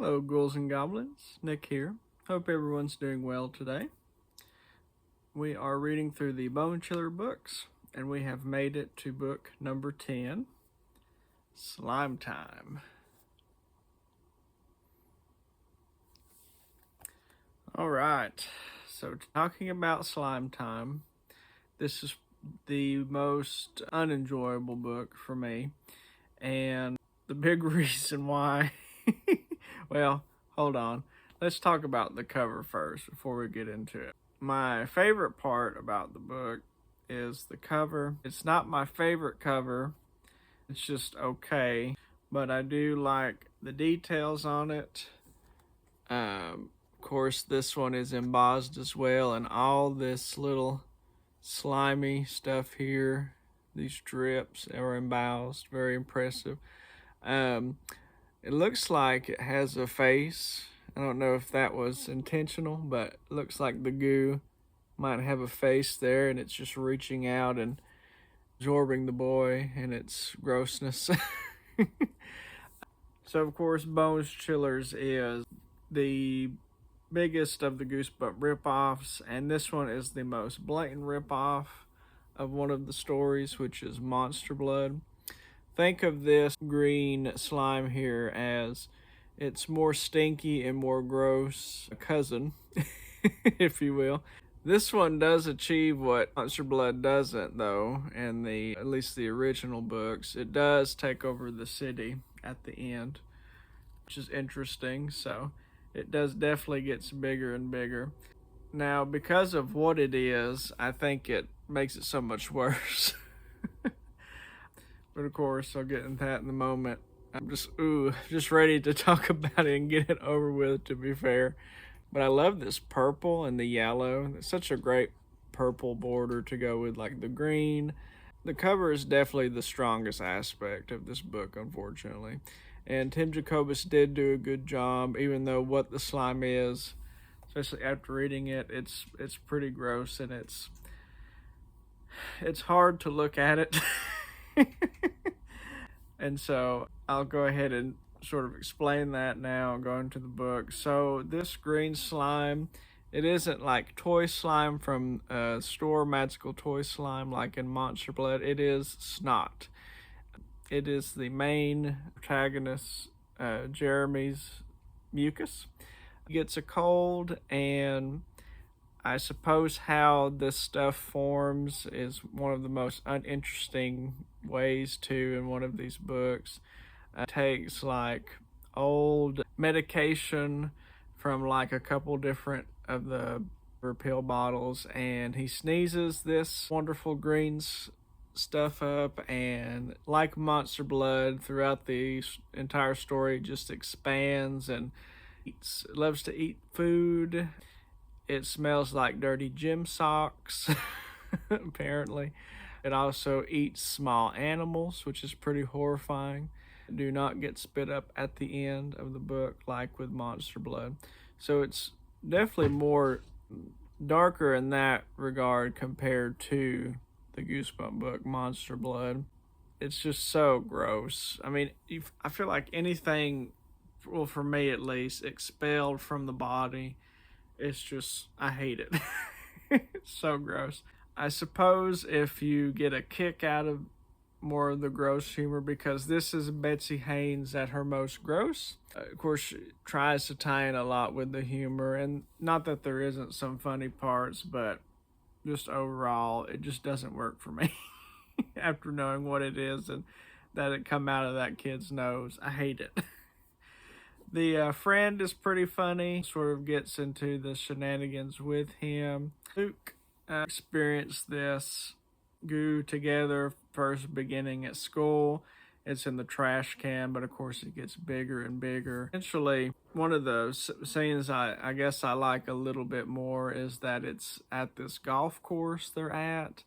Hello, ghouls and goblins. Nick here. Hope everyone's doing well today. We are reading through the Bone Chiller books, and we have made it to book number 10, Slime Time. Alright, so talking about Slime Time, this is the most unenjoyable book for me, and the big reason why, well, hold on. Let's talk about the cover first before we get into it. My favorite part about the book is the cover. It's not my favorite cover, it's just okay, but I do like the details on it. Of course, this one is embossed as well, and all this little slimy stuff here, these drips are embossed, very impressive. It looks like it has a face. I don't know if that was intentional, but it looks like the goo might have a face there, and it's just reaching out and absorbing the boy and its grossness. So, of course, Bone Chillers is the biggest of the Goosebump ripoffs, and this one is the most blatant ripoff of one of the stories, which is Monster Blood. Think of this green slime here as its more stinky and more gross cousin, if you will. This one does achieve what Monster Blood doesn't, though, in at least the original books. It does take over the city at the end, which is interesting. So it does definitely gets bigger and bigger. Now, because of what it is, I think it makes it so much worse. But of course, I'll get into that in a moment. I'm just ready to talk about it and get it over with, to be fair. But I love this purple and the yellow. It's such a great purple border to go with like the green. The cover is definitely the strongest aspect of this book, unfortunately. And Tim Jacobus did do a good job, even though what the slime is, especially after reading it, it's pretty gross, and it's hard to look at it. And so I'll go ahead and sort of explain that now, go into the book. So this green slime, it isn't like toy slime from store, magical toy slime like in Monster Blood. It is snot. It is the main protagonist, Jeremy's mucus. He gets a cold, and I suppose how this stuff forms is one of the most uninteresting ways to in one of these books. It takes like old medication from like a couple different of the pill bottles, and he sneezes this wonderful green stuff up, and like Monster Blood, throughout the entire story, it just expands and loves to eat food. It smells like dirty gym socks, apparently. It also eats small animals, which is pretty horrifying. Do not get spit up at the end of the book like with Monster Blood. So it's definitely more darker in that regard compared to the Goosebump book, Monster Blood. It's just so gross. I mean, I feel like anything, well, for me at least, expelled from the body, it's just, I hate it. It's so gross. I suppose if you get a kick out of more of the gross humor, because this is Betsy Haynes at her most gross. Of course, she tries to tie in a lot with the humor, and not that there isn't some funny parts, but just overall, it just doesn't work for me. After knowing what it is and that it come out of that kid's nose, I hate it. The friend is pretty funny, sort of gets into the shenanigans with him. Luke experienced this goo together, first beginning at school. It's in the trash can, but of course it gets bigger and bigger. Eventually, one of the scenes I guess I like a little bit more is that it's at this golf course they're at,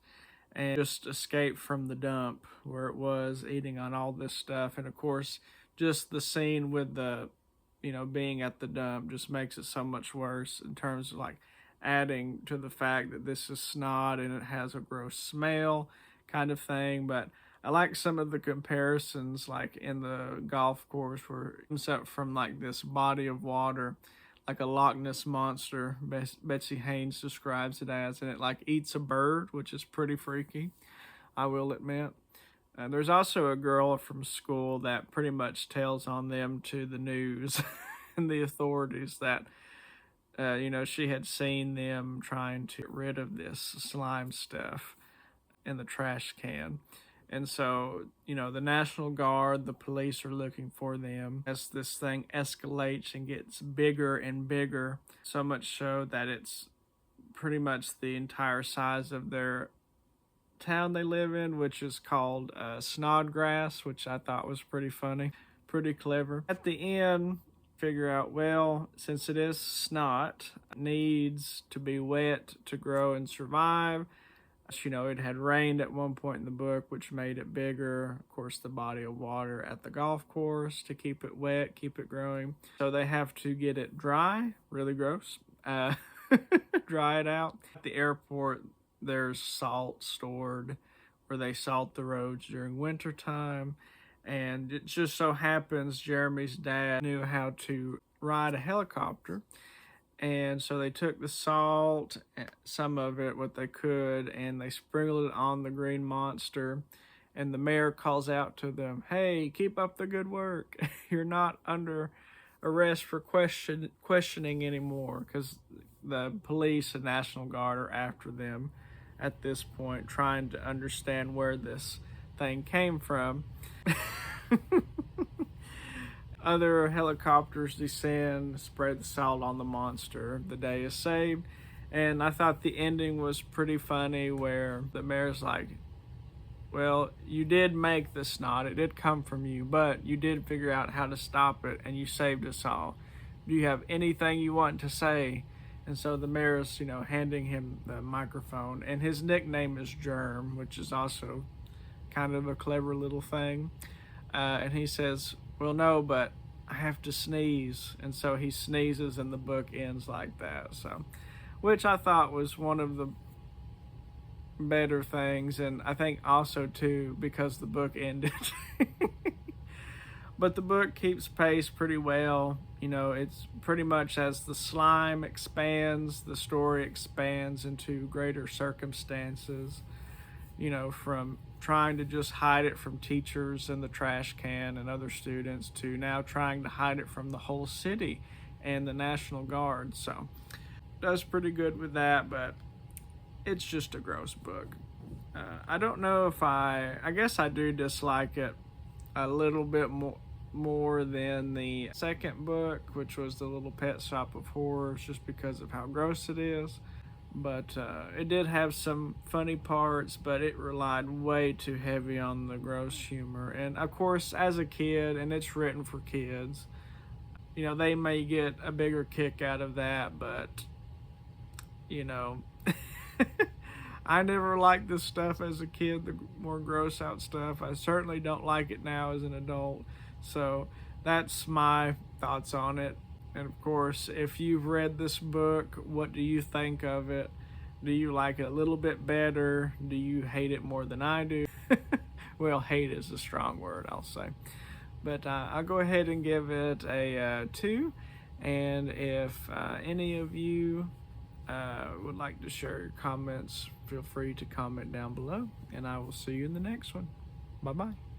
and just escape from the dump where it was, eating on all this stuff. And of course, just the scene with the being at the dump just makes it so much worse in terms of like adding to the fact that this is snot and it has a gross smell kind of thing. But I like some of the comparisons, like in the golf course, where it comes up from like this body of water, like a Loch Ness monster. Betsy Haynes describes it as, and it like eats a bird, which is pretty freaky, I will admit. There's also a girl from school that pretty much tells on them to the news and the authorities that, she had seen them trying to get rid of this slime stuff in the trash can. And so, the National Guard, the police are looking for them as this thing escalates and gets bigger and bigger, so much so that it's pretty much the entire size of their town they live in, which is called Snodgrass, which I thought was pretty funny, pretty clever. At the end, figure out, well, since it is snot, it needs to be wet to grow and survive. It had rained at one point in the book, which made it bigger. Of course, the body of water at the golf course to keep it wet, keep it growing. So they have to get it dry, really gross, dry it out. At the airport, there's salt stored where they salt the roads during winter time. And it just so happens Jeremy's dad knew how to ride a helicopter. And so they took the salt, some of it, what they could, and they sprinkled it on the green monster. And the mayor calls out to them, "Hey, keep up the good work. You're not under arrest for questioning anymore," because the police and National Guard are after them at this point, trying to understand where this thing came from. Other helicopters descend, spray the salt on the monster. The day is saved. And I thought the ending was pretty funny, where the mayor's like, well, you did make the snot. It did come from you, but you did figure out how to stop it, and you saved us all. Do you have anything you want to say? And so the mayor's, handing him the microphone. And his nickname is Germ, which is also kind of a clever little thing. And he says, well, no, but I have to sneeze. And so he sneezes, and the book ends like that. So, which I thought was one of the better things. And I think also, too, because the book ended. But the book keeps pace pretty well. It's pretty much as the slime expands, the story expands into greater circumstances, from trying to just hide it from teachers in the trash can and other students to now trying to hide it from the whole city and the National Guard. So does pretty good with that, but it's just a gross book. I don't know if I guess I do dislike it a little bit more than the second book, which was The Little Pet Shop of Horrors, just because of how gross it is. But it did have some funny parts, but it relied way too heavy on the gross humor. And of course, as a kid, and it's written for kids, they may get a bigger kick out of that, but I never liked this stuff as a kid, the more gross out stuff. I certainly don't like it now as an adult. So that's my thoughts on it. And of course, if you've read this book, what do you think of it? Do you like it a little bit better? Do you hate it more than I do? Well, hate is a strong word, I'll say. But I'll go ahead and give it a 2. And if any of you would like to share your comments, feel free to comment down below. And I will see you in the next one. Bye-bye.